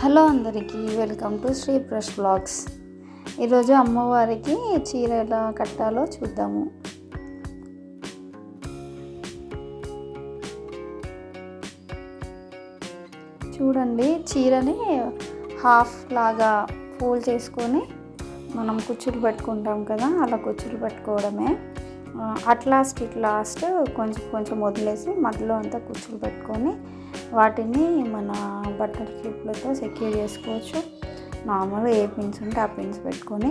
Hello అందరికీ, welcome to Sri brush blogs. ఈరోజు అమ్మవారికి చీర ఎలా కట్టాలో చూద్దాము. చూడండి, చీరని హాఫ్ లాగా ఫోల్డ్ చేసుకొని మనం కుచ్చులు పెట్టుకుంటాం కదా, అలా కుచ్చులు పెట్టుకోవడమే. అట్లాస్ట్ కొంచెం కొంచెం వదిలేసి మధ్యలో అంతా కుచ్చులు పెట్టుకొని వాటిని మన బట్టల క్లిప్లతో సెక్యూర్ చేసుకోవచ్చు. నార్మల్గా ఏ పిన్స్ ఉంటే ఆ పిన్స్ పెట్టుకొని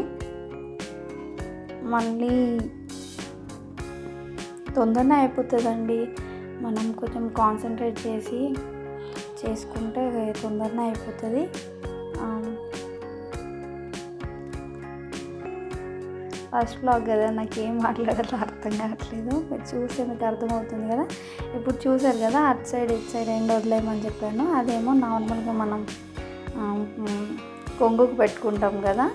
మళ్ళీ తొందరనే అయిపోతుందండి. మనం కొంచెం కాన్సన్ట్రేట్ చేసి చేసుకుంటే తొందరనే అయిపోతుంది. ఫస్ట్ బ్లాగ్ కదా, నాకు ఏం మాట్లాడాలో అర్థం కావట్లేదు. మీరు చూస్తే మీకు అర్థమవుతుంది కదా. ఇప్పుడు చూసారు కదా, అటు సైడ్ ఇటు సైడ్ ఎండ్ వదిలేయమని చెప్పాను. అదేమో నార్మల్గా మనం కొంగుకు పెట్టుకుంటాం కదా,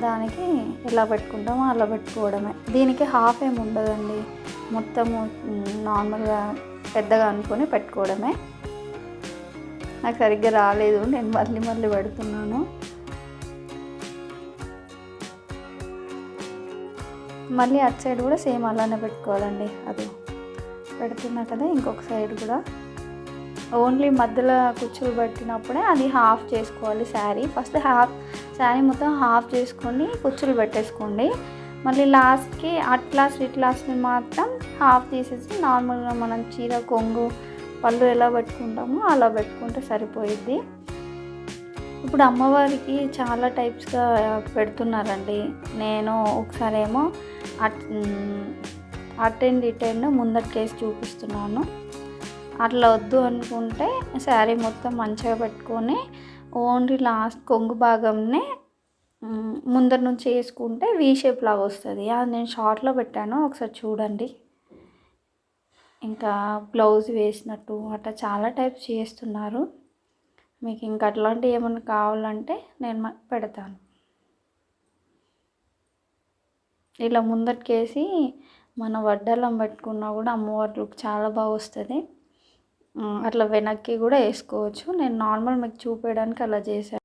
దానికి ఎలా పెట్టుకుంటామో అలా పెట్టుకోవడమే. దీనికి హాఫ్ ఏమి ఉండదండి, మొత్తము నార్మల్గా పెద్దగా అనుకొని పెట్టుకోవడమే. నాకు సరిగ్గా రాలేదు, నేను మళ్ళీ పెడుతున్నాను. మళ్ళీ అటు సైడ్ కూడా సేమ్ అలానే పెట్టుకోవాలండి. అది పెడుతున్నా కదా, ఇంకొక సైడ్ కూడా ఓన్లీ మధ్యలో కుచ్చులు పెట్టినప్పుడే అది హాఫ్ చేసుకోవాలి. ఫస్ట్ శారీ మొత్తం హాఫ్ చేసుకొని కుచ్చులు పెట్టేసుకోండి. మళ్ళీ లాస్ట్కి ఇట్లాస్ట్ని మాత్రం హాఫ్ తీసేసి నార్మల్గా మనం చీర కొంగు పళ్ళు ఎలా పెట్టుకుంటామో అలా పెట్టుకుంటే సరిపోయిద్ది. ఇప్పుడు అమ్మవారికి చాలా టైప్స్గా పెడుతున్నారండి. నేను ఒకసారి ఏమో అట్ అండ్ ఇట్ అండ్ ముందటికేసి చూపిస్తున్నాను. అట్లా వద్దు అనుకుంటే శారీ మొత్తం మంచిగా పెట్టుకొని ఓన్లీ లాస్ట్ కొంగు భాగంనే ముందర నుంచి వేసుకుంటే వీ షేప్ లాగా వస్తుంది. అది నేను షార్ట్లో పెట్టాను, ఒకసారి చూడండి. ఇంకా బ్లౌజ్ వేసినట్టు అట్లా చాలా టైప్స్ చేస్తున్నారు. మీకు ఇంకా అట్లాంటివి ఏమైనా కావాలంటే నేను పెడతాను. ఇలా ముందటికేసి మన వడ్డాలం పెట్టుకున్నా కూడా అమ్మవారి లుక్ చాలా బాగా వస్తుంది. అట్లా వెనక్కి కూడా వేసుకోవచ్చు. నేను నార్మల్ మీకు చూపించడానికి అలా చేశాను.